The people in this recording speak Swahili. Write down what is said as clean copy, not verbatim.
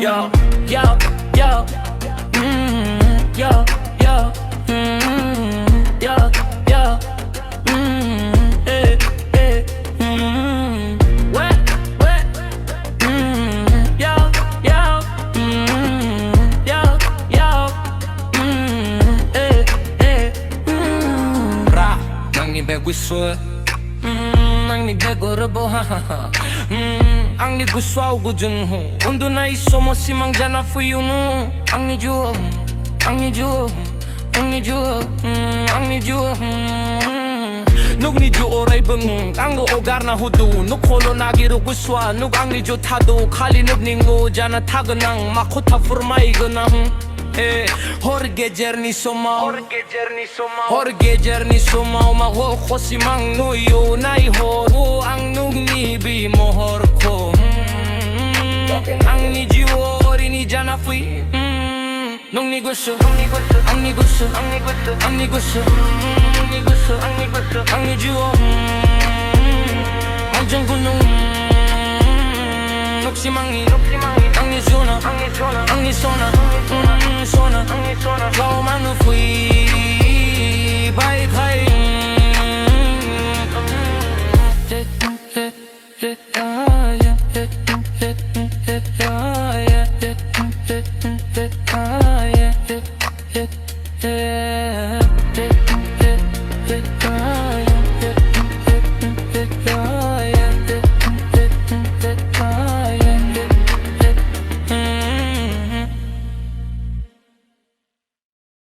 Yo, yo, yo, yo, yo, yo, yo, wet, wet, yo, yo, yo, yo, ra, nang ni begwi swe, nang ni bego rebo ha ha ha. Ang ni gusto ako dyan ho Undo na iso mo si mang dyan for you no Ang ni Diyo Ang ni Diyo Ang ni Diyo Ang ni Diyo Nuk ni Diyo oray bang Ang ogar na hudu Nuk holo nagiru guswa Nuk ang ni Diyo tado Kali nuk ningo dyan na taganang Makota furmay ganang Horge jerni soma Horge jerni soma Uma ho khosi mang nuyo Nai ho Ang nuk ni bi mohor ko Ang ni jiwo ori ni jana fui Nung ni gusto Ang ni gusto Ang ni gusto Ang ni gusto Ang ni jiwo Ang jang gunung Nuk si mangi Ang ni zona Ang ni sona Gao manu fui Bai khai yeah.